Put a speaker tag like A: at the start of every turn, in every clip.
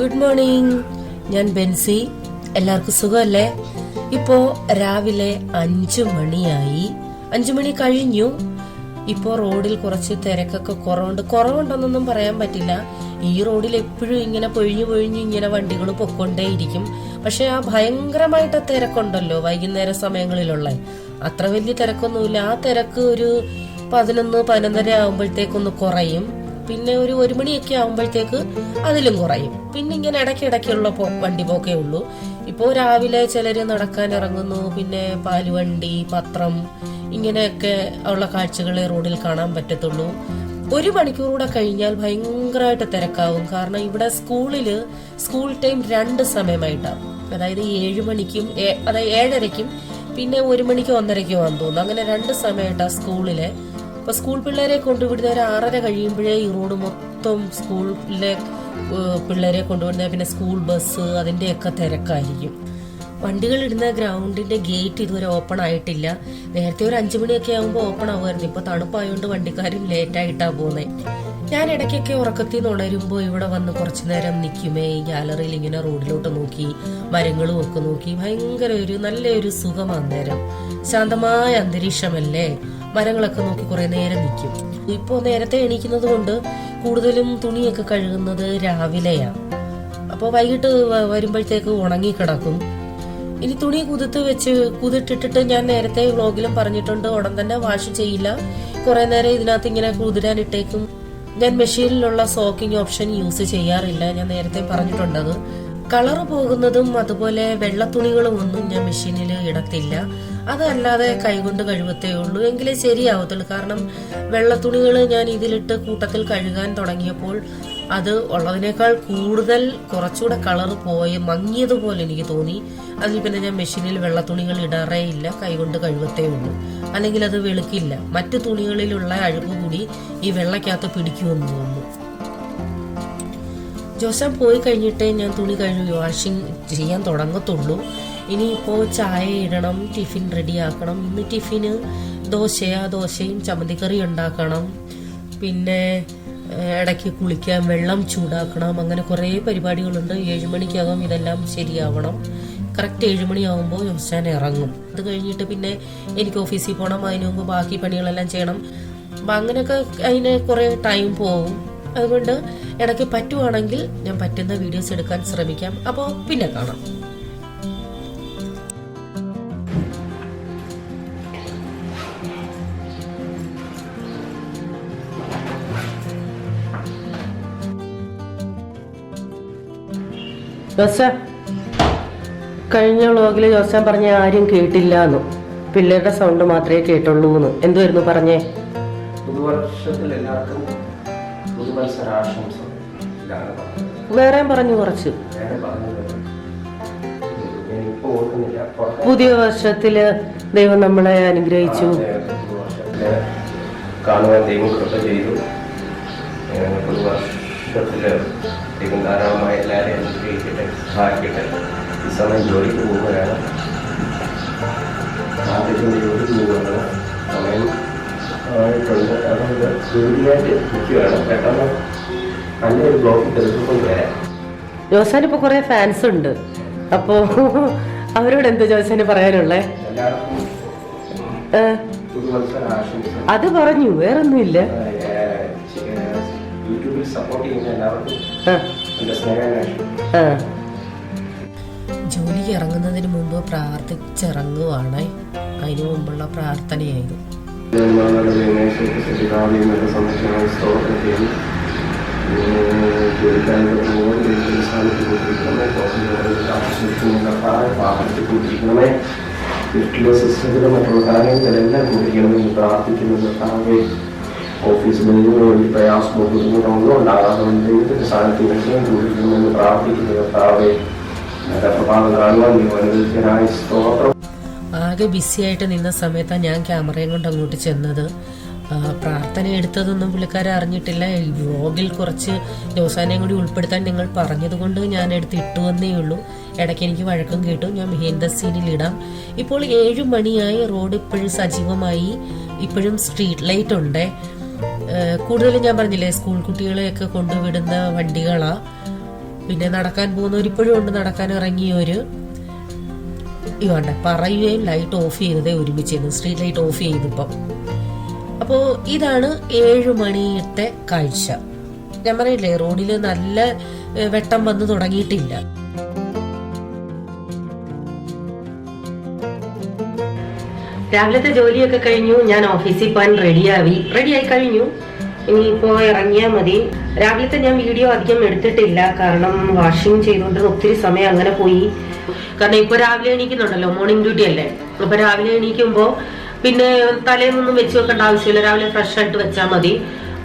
A: Good morning. ഞാൻ ബെൻസി. എല്ലാവർക്കും സുഖമല്ലേ? ഇപ്പോ രാവിലെ 5 മണിയായി. 5 മണി കഴിഞ്ഞു. ഇപ്പോ റോഡിൽ കുറച്ച് തിരക്കൊക്കെ കുറവുണ്ടെന്നൊന്നും പറയാൻ പറ്റില്ല. ഈ റോഡിൽ എപ്പോഴും ഇങ്ങനെ പൊഴിഞ്ഞു ഇങ്ങനെ വണ്ടികൾ പൊക്കൊണ്ടേയിരിക്കും. പക്ഷെ ആ ഭയങ്കരമായിട്ട് തിരക്കുണ്ടല്ലോ വൈകുന്നേര സമയങ്ങളിലുള്ള, അത്ര വലിയ തിരക്കൊന്നുമില്ല. ആ തിരക്ക് ഒരു 11-11:30 ആകുമ്പോഴത്തേക്കൊന്ന് കുറയും. പിന്നെ ഒരു 1 മണിയൊക്കെ ആകുമ്പോഴത്തേക്ക് അതിലും കുറയും. പിന്നെ ഇങ്ങനെ ഇടയ്ക്കിടയ്ക്കുള്ള വണ്ടി പോക്കേ ഉള്ളൂ. ഇപ്പോൾ രാവിലെ ചിലര് നടക്കാൻ ഇറങ്ങുന്നു, പിന്നെ പാലുവണ്ടി, പത്രം, ഇങ്ങനെയൊക്കെ ഉള്ള കാഴ്ചകളെ റോഡിൽ കാണാൻ പറ്റത്തുള്ളൂ. 1 മണിക്കൂർ കൂടെ കഴിഞ്ഞാൽ ഭയങ്കരമായിട്ട് തിരക്കാവും. കാരണം ഇവിടെ സ്കൂൾ ടൈം 2 സമയമായിട്ടാണ്. അതായത് 7 മണിക്കും, അതായത് 7:30ക്കും, പിന്നെ 1 മണിക്കോ 1:30ക്കോ ആണെന്ന് തോന്നുന്നു. അങ്ങനെ 2 സമയമായിട്ടാണ് സ്കൂളിലെ. അപ്പൊ സ്കൂൾ പിള്ളേരെ കൊണ്ടുവിടുന്ന ഒരു 6:30 കഴിയുമ്പോഴേ ഈ റോഡ് മൊത്തം സ്കൂളിലെ പിള്ളേരെ കൊണ്ടുവിടുന്ന, പിന്നെ സ്കൂൾ ബസ്, അതിന്റെയൊക്കെ തിരക്കായിരിക്കും. വണ്ടികൾ ഇടുന്ന ഗ്രൗണ്ടിന്റെ ഗേറ്റ് ഇതുവരെ ഓപ്പൺ ആയിട്ടില്ല. നേരത്തെ ഒരു 5 മണിയൊക്കെ ആകുമ്പോൾ ഓപ്പൺ ആവുമായിരുന്നു. ഇപ്പൊ തണുപ്പായതുകൊണ്ട് വണ്ടിക്കാരും ലേറ്റ് ആയിട്ടാ പോകുന്നത്. ഞാൻ ഇടയ്ക്കൊക്കെ ഉറക്കത്തിൽ നിന്ന് ഉണരുമ്പോൾ ഇവിടെ വന്ന് കുറച്ചു നേരം നിൽക്കുമേ. ഈ ഗാലറിയിൽ ഇങ്ങനെ റോഡിലോട്ട് നോക്കി, മരങ്ങളും ഒക്കെ നോക്കി, ഭയങ്കര നല്ലൊരു സുഖമാണ് നേരം. ശാന്തമായ അന്തരീക്ഷമല്ലേ, മരങ്ങളൊക്കെ നോക്കി കുറെ നേരം നിൽക്കും. ഇപ്പോ നേരത്തെ എണീക്കുന്നത് കൊണ്ട് കൂടുതലും തുണിയൊക്കെ കഴുകുന്നത് രാവിലെയാണ്. അപ്പോൾ വൈകിട്ട് വരുമ്പോഴത്തേക്ക് ഉണങ്ങിക്കിടക്കും. ഇനി തുണി കുതിട്ടിട്ടിട്ട് ഞാൻ നേരത്തെ വ്ളോഗിലും പറഞ്ഞിട്ടുണ്ട്, ഉടൻ തന്നെ വാഷ് ചെയ്യില്ല. കുറെ നേരം ഇതിനകത്ത് ഇങ്ങനെ കുതിരാനിട്ടേക്കും. ഞാൻ മെഷീനിലുള്ള സോക്കിംഗ് ഓപ്ഷൻ യൂസ് ചെയ്യാറില്ല. ഞാൻ നേരത്തെ പറഞ്ഞിട്ടുണ്ടത്. കളറ് പോകുന്നതും അതുപോലെ വെള്ള തുണികളും ഒന്നും ഞാൻ മെഷീനിൽ ഇടത്തില്ല. അതല്ലാതെ കൈകൊണ്ട് കഴുകത്തേ ഉള്ളൂ, എങ്കിലേ ശരിയാവത്തുള്ളൂ. കാരണം വെള്ള തുണികൾ ഞാൻ ഇതിലിട്ട് കൂട്ടത്തിൽ കഴുകാൻ തുടങ്ങിയപ്പോൾ അത് ഉള്ളതിനേക്കാൾ കൂടുതൽ കുറച്ചുകൂടെ കളറ് മങ്ങിയതുപോലെ എനിക്ക് തോന്നി. അതിൽ പിന്നെ ഞാൻ മെഷീനിൽ വെള്ള തുണികൾ ഇടാറേ ഇല്ല, കൈകൊണ്ട് കഴുകത്തേ ഉള്ളൂ. അല്ലെങ്കിൽ അത് വെളുക്കില്ല. മറ്റു തുണികളിലുള്ള അഴുക്ക് കൂടി ഈ വെള്ളക്കകത്ത് പിടിക്കുമെന്ന് തോന്നുന്നു. ജോസാൻ പോയി കഴിഞ്ഞിട്ടേ ഞാൻ തുണി വാഷിംഗ് ചെയ്യാൻ തുടങ്ങത്തുള്ളൂ. ഇനിയിപ്പോൾ ചായ ഇടണം, ടിഫിൻ റെഡിയാക്കണം. ഇന്ന് ടിഫിന് ദോശയും ചമ്മന്തിക്കറി ഉണ്ടാക്കണം. പിന്നെ ഇടയ്ക്ക് കുളിക്കാൻ വെള്ളം ചൂടാക്കണം. അങ്ങനെ കുറേ പരിപാടികളുണ്ട്. 7 മണിക്കകം ഇതെല്ലാം ശരിയാവണം. കറക്റ്റ് 7 മണിയാകുമ്പോൾ ജോസാൻ ഇറങ്ങും. അത് കഴിഞ്ഞിട്ട് പിന്നെ എനിക്ക് ഓഫീസിൽ പോകണം. അതിനു മുമ്പ് ബാക്കി പണികളെല്ലാം ചെയ്യണം. അപ്പം അങ്ങനെയൊക്കെ അതിന് കുറേ ടൈം പോകും. അതുകൊണ്ട് ഇടയ്ക്ക് പറ്റുവാണെങ്കിൽ ഞാൻ പറ്റുന്ന വീഡിയോസ് എടുക്കാൻ ശ്രമിക്കാം. അപ്പോൾ പിന്നെ കാണാം. ജോസാൻ, കഴിഞ്ഞ വ്ളോഗിൽ ജോസാൻ പറഞ്ഞ ആരും കേട്ടില്ല എന്ന്, പിള്ളേരുടെ സൗണ്ട് മാത്രമേ കേട്ടുള്ളൂ എന്ന്. എന്തുവായിരുന്നു പറഞ്ഞേ? വേറെയും പറഞ്ഞു കുറച്ച്. പുതിയ വർഷത്തില് ദൈവം നമ്മളെ അനുഗ്രഹിച്ചു.
B: കാണുവാൻ ദൈവം കൃപ ചെയ്തു. പുതുവർഷത്തില് ദൈവം ധാരാളമായി എല്ലാവരെയും അനുഗ്രഹിക്കട്ടെ, സഹായിക്കട്ടെ. ഈ സമയം ജോലിക്ക് പോവുകയാണ്. ആദ്യത്തെ ജോലിക്ക് പോവുകയാണ്. സമയം ആയിട്ടുണ്ട്. അതുകൊണ്ട് ജോലിയായിട്ട് നിൽക്കുകയാണ്. പെട്ടെന്ന് നല്ലൊരു ബ്ലോക്കിൽ തെളിച്ചുകൊണ്ട് വരാം.
A: ജോസാൻ ഇപ്പൊ കുറെ ഫാൻസ് ഉണ്ട്. അപ്പോ അവരോട് എന്താ ജോസാന് പറയാനുള്ളേ?
B: എല്ലാവർക്കും പുതുവത്സര ആശംസ.
A: അത് പറഞ്ഞു, വേറൊന്നുമില്ല.
B: യൂട്യൂബിൽ സപ്പോർട്ട് ചെയ്യുന്ന എല്ലാവർക്കും എന്റെ സ്നേഹാന്വേഷണം.
A: ജോലിക്ക് ഇറങ്ങുന്നതിന് മുമ്പ് പ്രാർത്ഥിച്ചിറങ്ങുവാണ്. അതിനു മുമ്പുള്ള പ്രാർത്ഥനയായിരുന്നു.
B: വീട്ടിലെ സിസ്റ്റത്തിലും മറ്റുള്ള കാര്യങ്ങളെല്ലാം കുടിക്കണമെന്ന് പ്രാർത്ഥിക്കുന്നത്. താഴെ ഓഫീസിൽ വേണ്ടി പ്രയാസമോ ബുദ്ധിമുട്ടൊന്നും ഉണ്ടാകാതെ ദൈവത്തിന്റെ സാന്നിധ്യത്തിലും കുടിക്കണമെന്ന് പ്രാർത്ഥിക്കുന്നത്. താഴെ പ്രഭാതം കാണുവാൻ അനുവദിക്കാനായി സ്തോത്രം.
A: ആകെ ബിസി ആയിട്ട് നിന്ന സമയത്താണ് ഞാൻ ക്യാമറയും കൊണ്ട് അങ്ങോട്ട് ചെന്നത്. പ്രാർത്ഥന എടുത്തതൊന്നും പുള്ളിക്കാരെ അറിഞ്ഞിട്ടില്ല. ഈ വ്ളോഗിൽ കുറച്ച് ജോസാനെയും കൂടി ഉൾപ്പെടുത്താൻ നിങ്ങൾ പറഞ്ഞതുകൊണ്ട് ഞാൻ എടുത്ത് ഇട്ടുവന്നേ ഉള്ളൂ. ഇടയ്ക്ക് എനിക്ക് വഴക്കം കേട്ടു. ഞാൻ മെഹീന്ദ സീനിൽ ഇടാം. ഇപ്പോൾ 7 മണിയായി. റോഡ് ഇപ്പോഴും സജീവമായി. ഇപ്പോഴും സ്ട്രീറ്റ് ലൈറ്റ് ഉണ്ട്. കൂടുതലും ഞാൻ പറഞ്ഞില്ലേ, സ്കൂൾ കുട്ടികളെയൊക്കെ കൊണ്ടുവിടുന്ന വണ്ടികളാ. പിന്നെ നടക്കാൻ പോകുന്നവർ ഇപ്പോഴും ഉണ്ട്, നടക്കാൻ ഇറങ്ങിയവര്. ഇവണ്ട പറയുകയും ലൈറ്റ് ഓഫ് ചെയ്തതേ ഒരുമിച്ചിരുന്നു, സ്ട്രീറ്റ് ലൈറ്റ് ഓഫ് ചെയ്തിപ്പം. അപ്പോ ഇതാണ് 7 മണിയത്തെ കാഴ്ച. ഞാൻ പറയില്ലേ, റോഡില് നല്ല വെട്ടം വന്ന് തുടങ്ങിയിട്ടില്ല. രാവിലത്തെ ജോലിയൊക്കെ കഴിഞ്ഞു, ഞാൻ ഓഫീസിൽ പോകാൻ റെഡിയായി കഴിഞ്ഞു. ഇനിയിപ്പോ ഇറങ്ങിയാൽ മതി. രാവിലത്തെ ഞാൻ വീഡിയോ അധികം എടുത്തിട്ടില്ല, കാരണം വാഷിംഗ് ചെയ്തുകൊണ്ടിരുന്ന ഒത്തിരി സമയം അങ്ങനെ പോയി. കാരണം ഇപ്പൊ രാവിലെ എണീക്കുന്നുണ്ടല്ലോ, മോർണിംഗ് ഡ്യൂട്ടി അല്ലേ. അപ്പൊ രാവിലെ എണീക്കുമ്പോ പിന്നെ തലേന്നൊന്നും വെച്ച് വെക്കേണ്ട ആവശ്യമില്ല, രാവിലെ ഫ്രഷ് ആയിട്ട് വെച്ചാൽ മതി.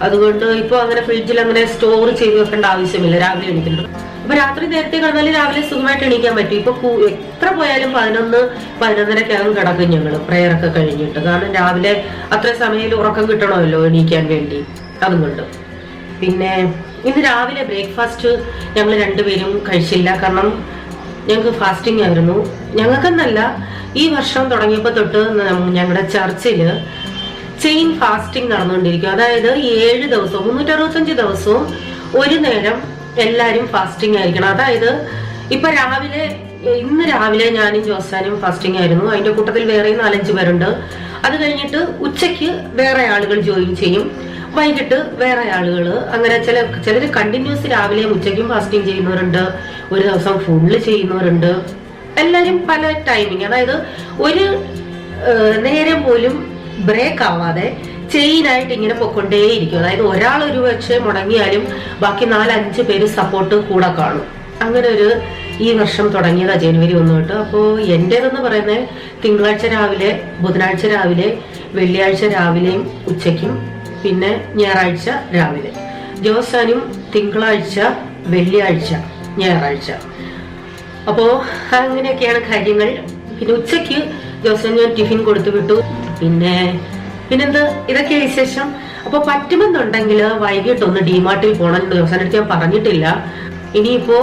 A: അതുകൊണ്ട് ഇപ്പൊ അങ്ങനെ ഫ്രിഡ്ജിൽ അങ്ങനെ സ്റ്റോർ ചെയ്ത് വെക്കേണ്ട ആവശ്യമില്ല രാവിലെ എണീക്കുന്നത്. അപ്പൊ രാത്രി നേരത്തെ കിടന്നാൽ രാവിലെ സുഖമായിട്ട് എണീക്കാൻ പറ്റും. ഇപ്പൊ എത്ര പോയാലും 11-11:30 കിടക്കും ഞങ്ങള് പ്രെയർ ഒക്കെ കഴിഞ്ഞിട്ട്. കാരണം രാവിലെ അത്ര സമയത്ത് ഉറക്കം കിട്ടണമല്ലോ എണീക്കാൻ വേണ്ടി. അതുകൊണ്ട് പിന്നെ ഇന്ന് രാവിലെ ബ്രേക്ക്ഫാസ്റ്റ് ഞങ്ങൾ രണ്ടുപേരും കഴിച്ചില്ല, കാരണം ഞങ്ങൾക്ക് ഫാസ്റ്റിംഗ് ആയിരുന്നു. ഞങ്ങൾക്കെന്നല്ല, ഈ വർഷം തുടങ്ങിയപ്പോ തൊട്ട് ഞങ്ങളുടെ ചർച്ചില് ചെയിൻ ഫാസ്റ്റിംഗ് നടന്നുകൊണ്ടിരിക്കും. അതായത് 7 ദിവസവും 365 ദിവസവും ഒരു നേരം എല്ലാരും ഫാസ്റ്റിംഗ് ആയിരിക്കണം. അതായത് ഇപ്പൊ ഇന്ന് രാവിലെ ഞാനും ജോസാനും ഫാസ്റ്റിംഗ് ആയിരുന്നു. അതിന്റെ കൂട്ടത്തിൽ വേറെ 4-5 പേരുണ്ട്. അത് കഴിഞ്ഞിട്ട് ഉച്ചയ്ക്ക് വേറെ ആളുകൾ ജോയിൻ ചെയ്യും, വൈകിട്ട് വേറെ ആളുകൾ. അങ്ങനെ ചിലർ കണ്ടിന്യൂസ് രാവിലെയും ഉച്ചയ്ക്കും ഫാസ്റ്റിംഗ് ചെയ്യുന്നവരുണ്ട്, ഒരു ദിവസം ഫുള്ള് ചെയ്യുന്നവരുണ്ട്. എല്ലാരും പല ടൈമിങ്, അതായത് ഒരു നേരം പോലും ബ്രേക്ക് ആവാതെ ചെയിനായിട്ട് ഇങ്ങനെ പൊക്കൊണ്ടേയിരിക്കും. അതായത് ഒരാൾ ഒരു പക്ഷേ മുടങ്ങിയാലും ബാക്കി 4-5 പേര് സപ്പോർട്ട് കൂടെ കാണും. അങ്ങനെ ഒരു ഈ വർഷം തുടങ്ങിയതാ ജനുവരി 1 തൊട്ട്. അപ്പോൾ എന്റേതെന്ന് പറയുന്നത് തിങ്കളാഴ്ച രാവിലെ, ബുധനാഴ്ച രാവിലെ, വെള്ളിയാഴ്ച രാവിലെയും ഉച്ചയ്ക്കും, പിന്നെ ഞായറാഴ്ച രാവിലെ. ജോസാനും തിങ്കളാഴ്ച, വെള്ളിയാഴ്ച, ഞായറാഴ്ച. അപ്പോ അങ്ങനെയൊക്കെയാണ് കാര്യങ്ങൾ. പിന്നെ ഉച്ചയ്ക്ക് ജോസാൻ ഞാൻ ടിഫിൻ കൊടുത്തു വിട്ടു. പിന്നെന്ത്, ഇതൊക്കെ വിശേഷം. അപ്പൊ പറ്റുമെന്നുണ്ടെങ്കിൽ വൈകിട്ടൊന്ന് ഡിമാർട്ടിൽ പോകണം. ജോസാൻ്റെ അടുത്ത് ഞാൻ പറഞ്ഞിട്ടില്ല. ഇനിയിപ്പോ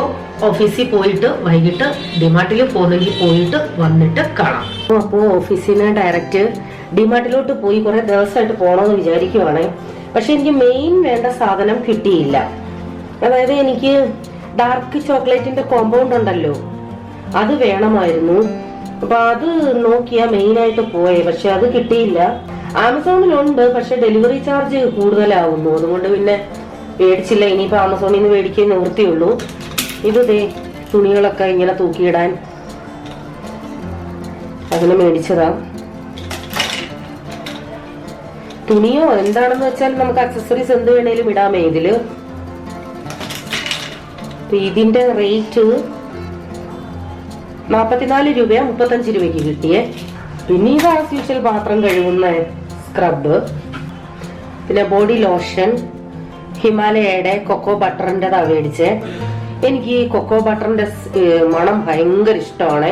A: ഓഫീസിൽ പോയിട്ട് വൈകിട്ട് ഡിമാർട്ടിൽ പോകുന്നെങ്കിൽ പോയിട്ട് വന്നിട്ട് കാണാം. അപ്പോ ഓഫീസിൽ നിന്ന് ഡയറക്റ്റ് ഡിമാർട്ടിലോട്ട് പോയി കുറെ ദിവസമായിട്ട് പോകണമെന്ന് വിചാരിക്കുവാണ്. പക്ഷെ എനിക്ക് മെയിൻ വേണ്ട സാധനം കിട്ടിയില്ല. അതായത് എനിക്ക് ഡാർക്ക് ചോക്ലേറ്റിന്റെ കോമ്പൗണ്ട് ഉണ്ടല്ലോ, അത് വേണമായിരുന്നു. അപ്പൊ അത് നോക്കിയാ മെയിൻ ആയിട്ട് പോയെ, പക്ഷെ അത് കിട്ടിയില്ല. ആമസോണിലുണ്ട്, പക്ഷെ ഡെലിവറി ചാർജ് കൂടുതലാവുന്നു. അതുകൊണ്ട് പിന്നെ മേടിച്ചില്ല. ഇനിയിപ്പോ ആമസോണിൽ നിന്ന് മേടിക്കാൻ നിവൃത്തിയുള്ളൂ. ഇത് തുണികളൊക്കെ ഇങ്ങനെ തൂക്കിയിടാൻ അങ്ങനെ മേടിച്ചതാ. തുണിയോ എന്താണെന്ന് വെച്ചാൽ നമുക്ക് അക്സസറീസ് എന്ത് വേണേലും ഇടാമേ ഇതില്. ഇതിന്റെ റേറ്റ് 44 രൂപയാ, 35 രൂപയ്ക്ക് കിട്ടിയേ. പിന്നെ ഇത് ആസ് യൂഷ്വൽ പാത്രം കഴുകുന്ന സ്ക്രബ്, പിന്നെ ബോഡി ലോഷൻ, ഹിമാലയയുടെ കൊക്കോ ബട്ടറിൻ്റെതാ മേടിച്ചേ. എനിക്ക് കൊക്കോ ബട്ടറിന്റെ മണം ഭയങ്കര ഇഷ്ടമാണ്.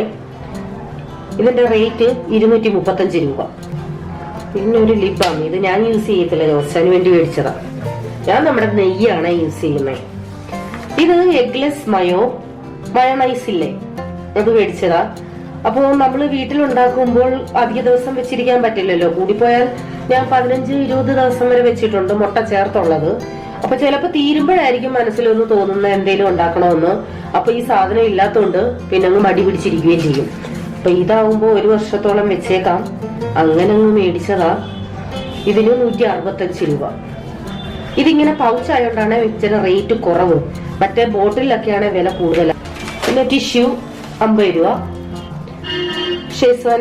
A: ഇതിന്റെ റേറ്റ് 235 രൂപ. പിന്നെ ഒരു ലിപ് ബാം, ഇത് ഞാൻ യൂസ് ചെയ്യത്തില്ല, ജോസാന് വേണ്ടി മേടിച്ചതാ. ഞാൻ നമ്മുടെ നെയ്യാണ് യൂസ് ചെയ്യുന്നത്. ഇത് എഗ്ലെസ് മയോണൈസ് ഇല്ലേ, അത് മേടിച്ചതാ. അപ്പൊ നമ്മള് വീട്ടിലുണ്ടാക്കുമ്പോൾ അധിക ദിവസം വെച്ചിരിക്കാൻ പറ്റില്ലല്ലോ. കൂടിപ്പോയാൽ ഞാൻ 15-20 ദിവസം വരെ വെച്ചിട്ടുണ്ട്, മുട്ട ചേർത്തുള്ളത്. അപ്പൊ ചിലപ്പോ തീരുമ്പോഴായിരിക്കും മനസ്സിലൊന്ന് തോന്നുന്ന എന്തെങ്കിലും ഉണ്ടാക്കണമെന്ന്. അപ്പൊ ഈ സാധനം ഇല്ലാത്തോണ്ട് പിന്നെ അങ്ങ് മടി പിടിച്ചിരിക്കുകയും ചെയ്യും. അപ്പൊ ഇതാവുമ്പോ 1 വർഷത്തോളം വെച്ചേക്കാം. അങ്ങനെ അങ്ങ് മേടിച്ചതാ. ഇതിന് 165 രൂപ. ഇതിങ്ങനെ പൗച്ച് ആയതുകൊണ്ടാണ് ഇച്ചിരി റേറ്റ് കുറവ്. മറ്റേ ബോട്ടിലൊക്കെയാണ് വില കൂടുതലാണ്. പിന്നെ ടിഷ്യൂ 50 രൂപ. ഷെസ്വാൻ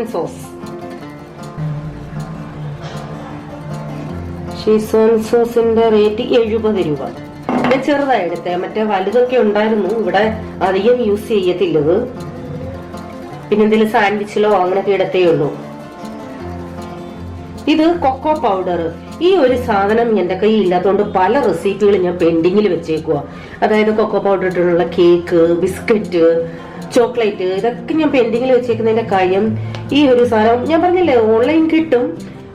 A: സോസിന്റെ റേറ്റ് 70 രൂപ. ഞാൻ ചെറുതായി എടുത്തേ, മറ്റേ വലുതൊക്കെ ഉണ്ടായിരുന്നു. ഇവിടെ അധികം യൂസ് ചെയ്യത്തില്ലത്. പിന്നെ എന്തെങ്കിലും സാൻഡ്വിച്ചിലോ അങ്ങനൊക്കെ ഇടത്തേ ഉള്ളൂ. ഇത് കൊക്കോ പൗഡർ. ഈ ഒരു സാധനം എന്റെ കയ്യിൽ ഇല്ലാത്തതുകൊണ്ട് പല റെസിപ്പികളും ഞാൻ പെൻഡിങ്ങിൽ വെച്ചേക്കുക. അതായത് കൊക്കോ പൗഡർ ഇട്ടുള്ള കേക്ക്, ബിസ്ക്കറ്റ്, ചോക്ലേറ്റ്, ഇതൊക്കെ ഞാൻ പെൻഡിങ്ങിൽ വെച്ചേക്കുന്നതിന്റെ കാര്യം ഈ ഒരു സാധനം ഞാൻ പറഞ്ഞില്ലേ ഓൺലൈൻ കിട്ടും,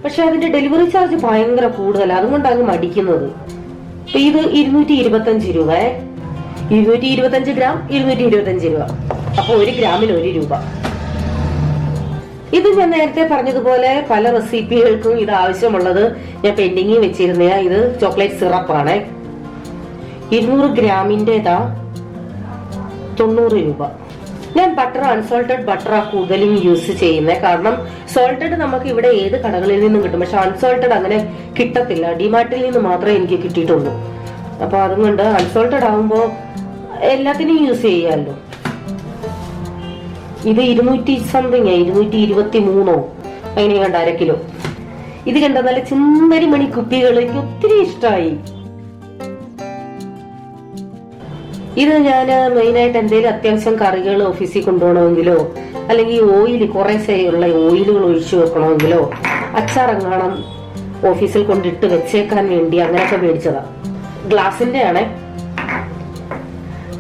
A: പക്ഷെ അതിന്റെ ഡെലിവറി ചാർജ് ഭയങ്കര കൂടുതലാണ്. അതുകൊണ്ടാണ് മടിക്കുന്നത്. ഇത് 225 രൂപ. 225 ഗ്രാം 225 രൂപ. അപ്പൊ 1 ഗ്രാമിന് 1 രൂപ. ഇത് ഞാൻ നേരത്തെ പറഞ്ഞതുപോലെ പല റെസിപ്പികൾക്കും ഇത് ആവശ്യമുള്ളത് ഞാൻ പെൻഡിങ്ങിൽ വെച്ചിരുന്ന. ഇത് ചോക്ലേറ്റ് സിറപ്പാണ്. 200 ഗ്രാമിൻ്റെതാ 90 രൂപ. ഞാൻ ബട്ടർ അൺസോൾട്ടഡ് ബട്ടറാ കൂടുതലും യൂസ് ചെയ്യുന്നത്. കാരണം സോൾട്ടഡ് നമുക്ക് ഇവിടെ ഏത് കടകളിൽ നിന്നും കിട്ടും, പക്ഷെ അൺസോൾട്ടഡ് അങ്ങനെ കിട്ടത്തില്ല. ഡിമാർട്ടിൽ നിന്ന് മാത്രമേ എനിക്ക് കിട്ടിയിട്ടുള്ളൂ. അപ്പൊ അതുകൊണ്ട് അൺസോൾട്ടഡ് ആകുമ്പോ എല്ലാത്തിനും യൂസ് ചെയ്യാമല്ലോ. ഇത് 200 സംതിങ്, 223 അങ്ങനെ കണ്ട 1/2 കിലോ. ഇത് കണ്ട നല്ല ചിന്നരി മണി കുപ്പികൾ എനിക്ക് ഒത്തിരി ഇഷ്ടമായി. ഇത് ഞാൻ മെയിനായിട്ട് എന്തെങ്കിലും അത്യാവശ്യം കറികൾ ഓഫീസിൽ കൊണ്ടുപോകണമെങ്കിലോ അല്ലെങ്കിൽ ഓയിൽ കുറെ ഉള്ള ഓയിലുകൾ ഒഴിച്ചു വെക്കണമെങ്കിലോ അച്ചാറങ്ങാണം ഓഫീസിൽ കൊണ്ടിട്ട് വെച്ചേക്കാൻ വേണ്ടി അങ്ങനെയൊക്കെ മേടിച്ചതാ. ഗ്ലാസിന്റെ ആണേ.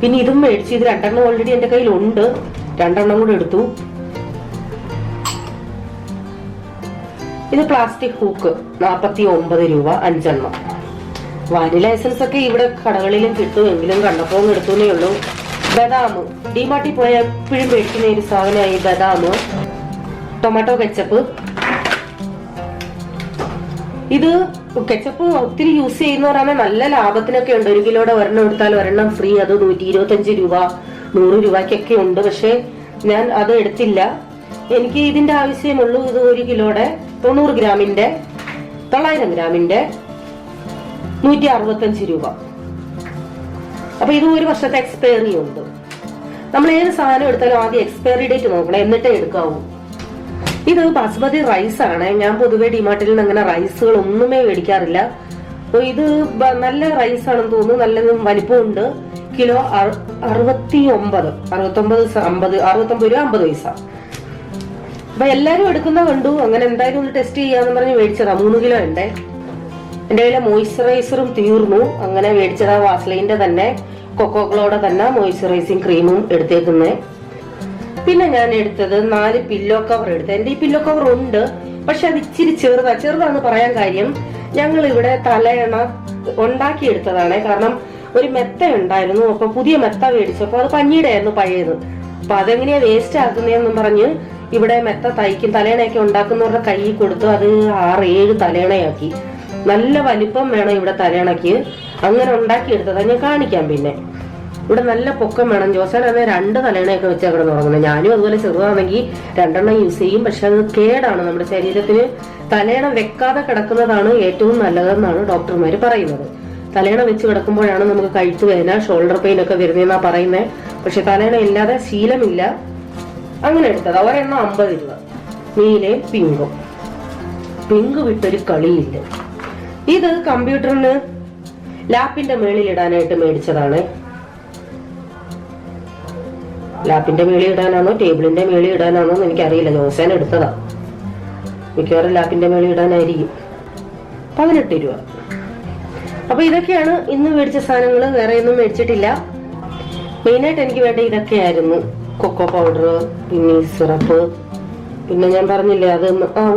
A: പിന്നെ ഇതും മേടിച്ചു. ഇത് 2 ഓൾറെഡി എന്റെ കയ്യിൽ ഉണ്ട്, 2 കൂടെ എടുത്തു. ഇത് പ്ലാസ്റ്റിക് ഹൂക്ക് 49 രൂപ 5. വാനില എസൻസ് ഒക്കെ ഇവിടെ കടകളിലും കിട്ടുമെങ്കിലും കണ്ടപ്പോ എടുത്തേ ഉള്ളൂ. ബദാം ഡിമാർട്ടിൽ പോയ എപ്പോഴും മേടിക്കുന്ന ഒരു സാധനമായി ബദാം. Tomato ketchup. ഇത് കെച്ചപ്പ് ഒത്തിരി യൂസ് ചെയ്യുന്നവരാണ് നല്ല ലാഭത്തിനൊക്കെ ഉണ്ട്. 1 കിലോയുടെ ഒരെണ്ണം എടുത്താൽ ഒരെണ്ണം ഫ്രീ. അത് 125 രൂപ 100 രൂപയ്ക്കൊക്കെ ഉണ്ട്. പക്ഷെ ഞാൻ അത് എടുത്തില്ല. എനിക്ക് ഇതിന്റെ ആവശ്യമുള്ളൂ. ഇത് 1 കിലോയുടെ 90 ഗ്രാമിന്റെ 900 ഗ്രാമിന്റെ 165 രൂപ. അപ്പൊ ഇത് 1 വർഷത്തെ എക്സ്പയറി ഉണ്ട്. നമ്മൾ ഏത് സാധനം എടുത്താലും ആദ്യം എക്സ്പയറി ഡേറ്റ് നോക്കണം, എന്നിട്ടേ എടുക്കാവൂ. ഇത് ബാസ്മതി റൈസ് ആണ്. ഞാൻ പൊതുവെ ഡിമാർട്ടിൽ നിന്ന് അങ്ങനെ റൈസുകൾ ഒന്നുമേ മേടിക്കാറില്ല. ഇത് നല്ല റൈസ് ആണെന്ന് തോന്നുന്നു. നല്ല വലിപ്പമുണ്ട്. കിലോ 69 രൂപ 50 പൈസ. അപ്പൊ എല്ലാരും എടുക്കുന്ന കണ്ടു. അങ്ങനെ എന്തായാലും ഒന്ന് ടെസ്റ്റ് ചെയ്യാന്ന് പറഞ്ഞ് മേടിച്ചതാ. 3 കിലോ ഉണ്ട്. എന്റെ കയ്യിലെ മോയ്സ്ചറൈസറും തീർന്നു. അങ്ങനെ മേടിച്ചതാ. വാസ്ലൈന്റെ തന്നെ കൊക്കോക്ലോടെ തന്നെ മോയ്സ്ചറൈസിങ് ക്രീമും എടുത്തേക്കുന്നേ. പിന്നെ ഞാൻ എടുത്തത് 4 പില്ലോ കവർ എടുത്തത്. എന്റെ ഈ പില്ലോ കവർ ഉണ്ട്, പക്ഷെ അത് ഇച്ചിരി ചെറുതാന്ന് പറയാൻ കാര്യം ഞങ്ങൾ ഇവിടെ തലയണ ഉണ്ടാക്കിയെടുത്തതാണ്. കാരണം ഒരു മെത്ത ഉണ്ടായിരുന്നു. അപ്പൊ പുതിയ മെത്ത മേടിച്ചപ്പോ അത് പഞ്ഞിയുടെ ആയിരുന്നു പഴയത്. അപ്പൊ അതെങ്ങനെയാ വേസ്റ്റ് ആക്കുന്നതെന്നും പറഞ്ഞ് ഇവിടെ മെത്ത തയ്ക്കും തലയണയൊക്കെ ഉണ്ടാക്കുന്നവരുടെ കയ്യിൽ കൊടുത്ത് അത് 6-7 തലയണയാക്കി. നല്ല വലിപ്പം വേണം ഇവിടെ തലയണയ്ക്ക്. അങ്ങനെ ഉണ്ടാക്കിയെടുത്തതാ. ഞാൻ കാണിക്കാം. പിന്നെ ഇവിടെ നല്ല പൊക്കം വേണം. ജോസാനാണ് 2 തലയണയൊക്കെ വെച്ചാൽ കിടന്ന് ഉറങ്ങുന്നത്. ഞാനും അതുപോലെ ചെറുതാണെങ്കിൽ 2 യൂസ് ചെയ്യും. പക്ഷെ അത് കേടാണ് നമ്മുടെ ശരീരത്തിന്. തലയണ വെക്കാതെ കിടക്കുന്നതാണ് ഏറ്റവും നല്ലതെന്നാണ് ഡോക്ടർമാര് പറയുന്നത്. തലയണ വെച്ച് കിടക്കുമ്പോഴാണ് നമുക്ക് കഴുത്ത് വേദന ഷോൾഡർ പെയിൻ ഒക്കെ വരുന്നതെന്നാ പറയുന്നത്. പക്ഷെ തലയണ ഇല്ലാതെ ശീലമില്ല. അങ്ങനെ എടുത്തത്. ഒരെണ്ണം 50 രൂപ. നീലയും പിങ്കും. പിങ്ക് വിട്ടൊരു കളിയില്ല. ഇത് കമ്പ്യൂട്ടറിന് ലാപ്പിന്റെ മേളിൽ ഇടാനായിട്ട് മേടിച്ചതാണ്. ലാപ്പിന്റെ മേളിൽ ഇടാനാണോ ടേബിളിന്റെ മേളിൽ ഇടാനാണോ എന്ന് എനിക്കറിയില്ല. ജോസാൻ എടുത്തതാ. മിക്കവാറും ലാപ്പിന്റെ മേളിൽ ഇടാനായിരിക്കും. 18 രൂപ. അപ്പൊ ഇതൊക്കെയാണ് ഇന്ന് മേടിച്ച സാധനങ്ങൾ. വേറെ ഒന്നും മേടിച്ചിട്ടില്ല. മെയിനായിട്ട് എനിക്ക് വേണ്ട ഇതൊക്കെയായിരുന്നു. കൊക്കോ പൗഡർ, പിന്നെ സിറപ്പ്, പിന്നെ ഞാൻ പറഞ്ഞില്ലേ അത്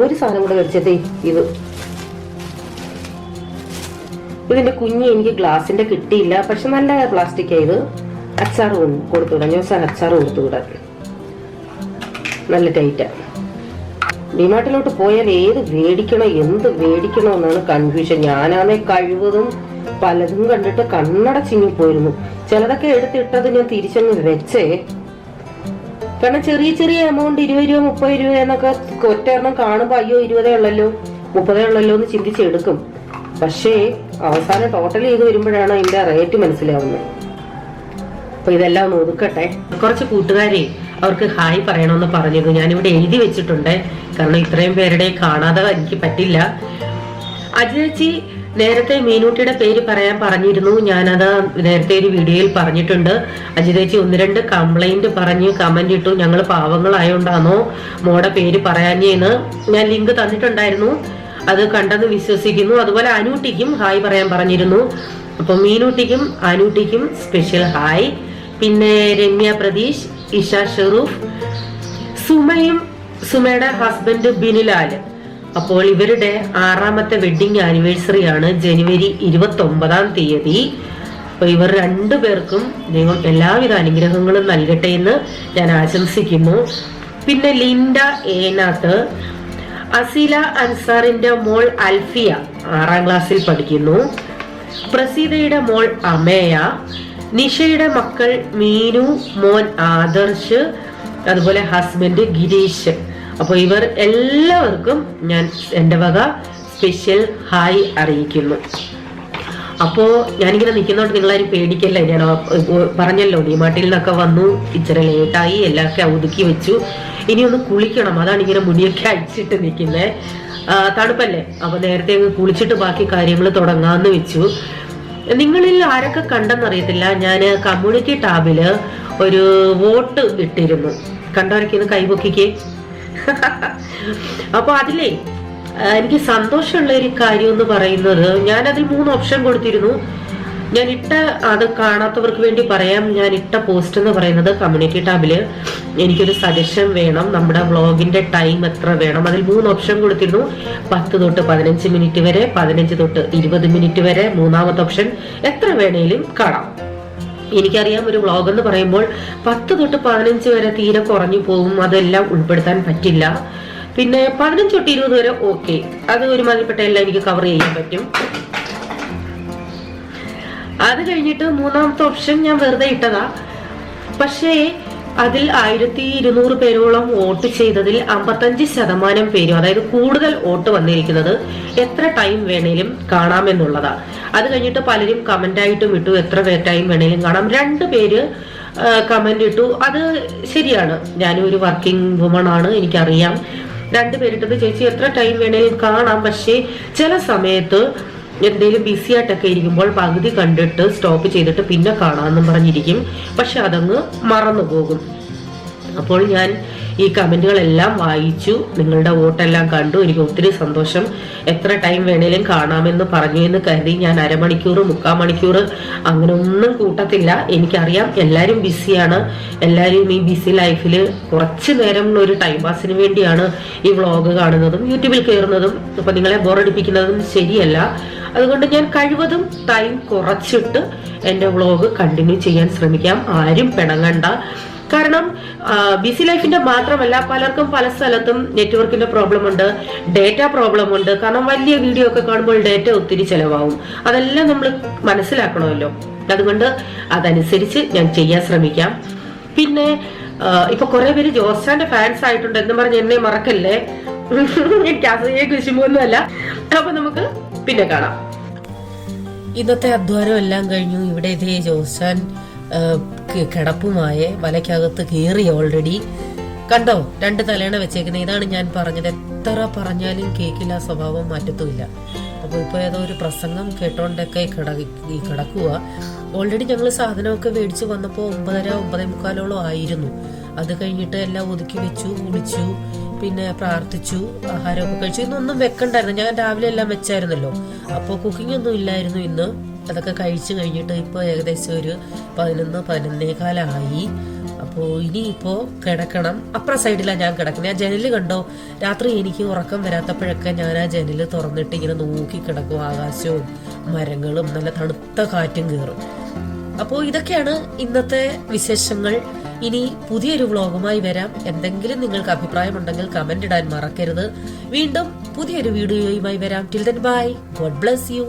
A: ഒരു സാധനം കൂടെ മേടിച്ചത്. ഇതിന്റെ കുഞ്ഞ് എനിക്ക് ഗ്ലാസിന്റെ കിട്ടിയില്ല, പക്ഷെ നല്ല പ്ലാസ്റ്റിക് ആയത്. അച്ചാർ കൊടുത്തുവിടാം. ഞാൻ അച്ചാർ കൊടുത്തുവിടാൻ നല്ല ടൈറ്റാ. ഡിമാർട്ടിലോട്ട് പോയാൽ ഏത് മേടിക്കണം എന്ത് മേടിക്കണം എന്നാണ് കൺഫ്യൂഷൻ. ഞാനാണെ കഴിവതും പലതും കണ്ടിട്ട് കണ്ണടച്ചിങ്ങിപ്പോയിരുന്നു. ചിലതൊക്കെ എടുത്തിട്ടത് ഞാൻ തിരിച്ചങ്ങ് വെച്ചേ. കാരണം ചെറിയ ചെറിയ എമൗണ്ട് 20 രൂപ 30 രൂപ എന്നൊക്കെ ഒറ്റെണ്ണം കാണുമ്പോ അയ്യോ 20 ഉള്ളല്ലോ 30 ഉള്ളല്ലോ എന്ന് ചിന്തിച്ചെടുക്കും. പക്ഷേ അവസാനം ടോട്ടൽ ചെയ്ത് വരുമ്പോഴാണ് അതിന്റെ റേറ്റ് മനസ്സിലാവുന്നത്. അപ്പൊ ഇതെല്ലാം ഒന്ന് ഒതുക്കട്ടെ. കുറച്ച് കൂട്ടുകാരെ അവർക്ക് ഹായ് പറയണമെന്ന് പറഞ്ഞത് ഞാനിവിടെ എഴുതി വെച്ചിട്ടുണ്ട്. കാരണം ഇത്രയും പേരുടെ കാണാതെ എനിക്ക് പറ്റില്ല. അജിതേച്ചി നേരത്തെ മീനൂട്ടിയുടെ പേര് പറയാൻ പറഞ്ഞിരുന്നു. ഞാനത് നേരത്തെ ഒരു വീഡിയോയിൽ പറഞ്ഞിട്ടുണ്ട്. അജിതേച്ചി 1-2 കംപ്ലൈന്റ് പറഞ്ഞ് കമന്റ് ഇട്ടു. ഞങ്ങൾ പാവങ്ങളായോണ്ടാണോ മോടെ പേര് പറയാഞ്ഞേന്ന് ഞാൻ ലിങ്ക് തന്നിട്ടുണ്ടായിരുന്നു. അത് കണ്ടെന്ന് വിശ്വസിക്കുന്നു. അതുപോലെ അനൂട്ടിക്കും ഹായ് പറയാൻ പറഞ്ഞിരുന്നു. അപ്പൊ മീനൂട്ടിക്കും അനൂട്ടിക്കും സ്പെഷ്യൽ ഹായ്. പിന്നെ രമ്യ പ്രതീഷ്, ഇഷ ഷെറൂഫ്, സുമയും സുമയുടെ ഹസ്ബൻഡ് ബിനിലാല്. അപ്പോൾ ഇവരുടെ 6ാമത്തെ വെഡിങ് ആനിവേഴ്സറി ആണ് ജനുവരി 29-ാം തീയതി. അപ്പൊ ഇവർ 2 പേർക്കും ദൈവം എല്ലാവിധ അനുഗ്രഹങ്ങളും നൽകട്ടെ എന്ന് ഞാൻ ആശംസിക്കുന്നു. പിന്നെ ലിൻഡ ഏനാത്ത്, അസീല അൻസാറിന്റെ മോൾ അൽഫിയ 6ാം ക്ലാസ്സിൽ പഠിക്കുന്നു. പ്രസീതയുടെ മോൾ അമേയ, നിഷയുടെ മക്കൾ മീനു, മോൻ ആദർശ്, അതുപോലെ ഹസ്ബൻഡ് ഗിരീഷ്. അപ്പൊ ഇവർ എല്ലാവർക്കും ഞാൻ എൻ്റെ വക സ്പെഷ്യൽ ഹായ് അറിയിക്കുന്നു. അപ്പോ ഞാനിങ്ങനെ നിൽക്കുന്നോണ്ട് നിങ്ങളാരും പേടിക്കല്ല. ഞാൻ പറഞ്ഞല്ലോ ഡിമാർട്ടിൽ നിന്നൊക്കെ വന്നു, ഇച്ചിരി ലേറ്റായി, എല്ലാവർക്കും ഒതുക്കി വെച്ചു. ഇനി ഒന്ന് കുളിക്കണം, അതാണ് ഇങ്ങനെ മുടിയൊക്കെ അഴിച്ചിട്ട് നിൽക്കുന്നത്. തണുപ്പല്ലേ, അപ്പൊ നേരത്തെ അങ്ങ് കുളിച്ചിട്ട് ബാക്കി കാര്യങ്ങൾ തുടങ്ങാന്ന് വെച്ചു. നിങ്ങളിൽ ആരൊക്കെ കണ്ടെന്നറിയത്തില്ല, ഞാൻ കമ്മ്യൂണിറ്റി ടാബില് ഒരു വോട്ട് ഇട്ടിരുന്നു. കണ്ടവരൊക്കെ ഇന്ന് കൈപൊക്കിക്കേ. അപ്പൊ അതിലേ എനിക്ക് സന്തോഷമുള്ള ഒരു കാര്യം എന്ന് പറയുന്നത്, ഞാൻ അതിൽ 3 ഓപ്ഷൻ കൊടുത്തിരുന്നു. ഞാൻ ഇട്ട, അത് കാണാത്തവർക്ക് വേണ്ടി പറയാം, ഞാൻ ഇട്ട പോസ്റ്റ് എന്ന് പറയുന്നത് കമ്മ്യൂണിറ്റി ടാബില് എനിക്കൊരു സജഷൻ വേണം, നമ്മുടെ വ്ളോഗിന്റെ ടൈം എത്ര വേണം. അതിൽ 3 ഓപ്ഷൻ കൊടുത്തിരുന്നു. 10 തൊട്ട് 15 മിനിറ്റ് വരെ, 15 തൊട്ട് 20 മിനിറ്റ് വരെ, മൂന്നാമത്തെ ഓപ്ഷൻ എത്ര വേണേലും കാണാം. എനിക്കറിയാം ഒരു വ്ളോഗ് എന്ന് പറയുമ്പോൾ 10 തൊട്ട് 15 വരെ തീരെ കുറഞ്ഞു പോകും, അതെല്ലാം ഉൾപ്പെടുത്താൻ പറ്റില്ല. പിന്നെ 15 തൊട്ട് 20 വരെ ഓക്കെ, അത് ഒരുമാതിരിപ്പെട്ട എല്ലാം എനിക്ക് കവർ ചെയ്യാൻ പറ്റും. അത് കഴിഞ്ഞിട്ട് മൂന്നാമത്തെ ഓപ്ഷൻ ഞാൻ വെറുതെ ഇട്ടതാ. പക്ഷേ അതിൽ 1200 പേരോളം വോട്ട് ചെയ്തതിൽ 55% പേരും, അതായത് കൂടുതൽ വോട്ട് വന്നിരിക്കുന്നത് എത്ര ടൈം വേണേലും കാണാമെന്നുള്ളതാ. അത് കഴിഞ്ഞിട്ട് പലരും കമന്റ് ആയിട്ടും ഇട്ടു, എത്ര ടൈം വേണേലും കാണാം. 2 പേര് കമന്റ് ഇട്ടു. അത് ശരിയാണ്, ഞാനും ഒരു വർക്കിംഗ് വുമൺ ആണ്, എനിക്കറിയാം. 2 പേരിട്ടത് ചേച്ചി എത്ര ടൈം വേണേലും കാണാം, പക്ഷേ ചില സമയത്ത് എന്തെങ്കിലും ബിസി ആയിട്ടൊക്കെ ഇരിക്കുമ്പോൾ പകുതി കണ്ടിട്ട് സ്റ്റോപ്പ് ചെയ്തിട്ട് പിന്നെ കാണാമെന്നും പറഞ്ഞിരിക്കും, പക്ഷെ അതങ്ങ് മറന്നു പോകും. അപ്പോൾ ഞാൻ ഈ കമന്റുകളെല്ലാം വായിച്ചു, നിങ്ങളുടെ വോട്ടെല്ലാം കണ്ടു, എനിക്ക് ഒത്തിരി സന്തോഷം. എത്ര ടൈം വേണേലും കാണാമെന്ന് പറഞ്ഞു എന്ന് കരുതി ഞാൻ അരമണിക്കൂർ 3/4 മണിക്കൂർ അങ്ങനെ ഒന്നും കൂട്ടത്തില്ല. എനിക്കറിയാം എല്ലാവരും ബിസിയാണ്, എല്ലാവരും ഈ ബിസി ലൈഫിൽ കുറച്ച് നേരം ഒരു ടൈം പാസിന് വേണ്ടിയാണ് ഈ വ്ളോഗ് കാണുന്നതും യൂട്യൂബിൽ കയറുന്നതും. അപ്പൊ നിങ്ങളെ ബോറടിപ്പിക്കുന്നതും ശരിയല്ല. അതുകൊണ്ട് ഞാൻ കഴിവതും ടൈം കുറച്ചിട്ട് എൻ്റെ വ്ളോഗ് കണ്ടിന്യൂ ചെയ്യാൻ ശ്രമിക്കാം. ആരും പിണങ്ങണ്ട. കാരണം ബിസി ലൈഫിന്റെ മാത്രമല്ല, പലർക്കും പല സ്ഥലത്തും നെറ്റ്വർക്കിന്റെ പ്രോബ്ലം ഉണ്ട്, ഡേറ്റ പ്രോബ്ലം ഉണ്ട്. കാരണം വലിയ വീഡിയോ ഒക്കെ കാണുമ്പോൾ ഡേറ്റ ഒത്തിരി ചെലവാകും. അതെല്ലാം നമ്മൾ മനസ്സിലാക്കണമല്ലോ. അതുകൊണ്ട് അതനുസരിച്ച് ഞാൻ ചെയ്യാൻ ശ്രമിക്കാം. പിന്നെ ഇപ്പൊ കുറെ പേര് ജോസ്റ്റാന്റെ ഫാൻസ് ആയിട്ടുണ്ട് എന്ന് പറഞ്ഞ് എന്നെ മറക്കല്ലേ. എനിക്ക് അസൂയ കുശുമൊന്നുമല്ല. അപ്പൊ നമുക്ക് പിന്നെ കാണാം. ഇന്നത്തെ അധ്വാനം എല്ലാം കഴിഞ്ഞു. ഇവിടെ ഇതേ ജോസ്റ്റാൻ കിടപ്പുമായ വലയ്ക്കകത്ത് കയറി ഓൾറെഡി. കണ്ടോ, 2 തലേണ വെച്ചേക്കുന്നത്. ഇതാണ് ഞാൻ പറഞ്ഞത്, എത്ര പറഞ്ഞാലും കേക്കില്ല, സ്വഭാവം മാറ്റത്തുമില്ല. അപ്പൊ ഇപ്പൊ ഏതോ ഒരു പ്രസംഗം കേട്ടോണ്ടൊക്കെ കിടക്കുക. ഓൾറെഡി ഞങ്ങൾ സാധനമൊക്കെ മേടിച്ച് വന്നപ്പോൾ 9:30 9:45 ആയിരുന്നു. അത് കഴിഞ്ഞിട്ട് എല്ലാം ഒതുക്കി വെച്ചു, കുളിച്ചു, പിന്നെ പ്രാർത്ഥിച്ചു, ആഹാരമൊക്കെ കഴിച്ചു. ഇന്നൊന്നും വെക്കണ്ടായിരുന്നു, ഞാൻ രാവിലെ എല്ലാം വെച്ചായിരുന്നല്ലോ. അപ്പോൾ കുക്കിംഗ് ഒന്നും ഇല്ലായിരുന്നു ഇന്ന്. അതൊക്കെ കഴിച്ചു കഴിഞ്ഞിട്ട് ഇപ്പോൾ ഏകദേശം ഒരു 11-11:15 അപ്പോൾ ഇനിയിപ്പോൾ കിടക്കണം. അപ്പുറ സൈഡിലാണ് ഞാൻ കിടക്കുന്നത്. ഞാൻ ജനല് കണ്ടോ, രാത്രി എനിക്ക് ഉറക്കം വരാത്തപ്പോഴൊക്കെ ഞാൻ ആ ജനല് തുറന്നിട്ട് ഇങ്ങനെ നോക്കി കിടക്കും. ആകാശവും മരങ്ങളും നല്ല തണുത്ത കാറ്റും കയറും. അപ്പോൾ ഇതൊക്കെയാണ് ഇന്നത്തെ വിശേഷങ്ങൾ. ഇനി പുതിയൊരു വ്ളോഗുമായി വരാം. എന്തെങ്കിലും നിങ്ങൾക്ക് അഭിപ്രായമുണ്ടെങ്കിൽ കമന്റ് ഇടാൻ മറക്കരുത്. വീണ്ടും പുതിയൊരു വീഡിയോയുമായി വരാം. Till then bye, God bless you.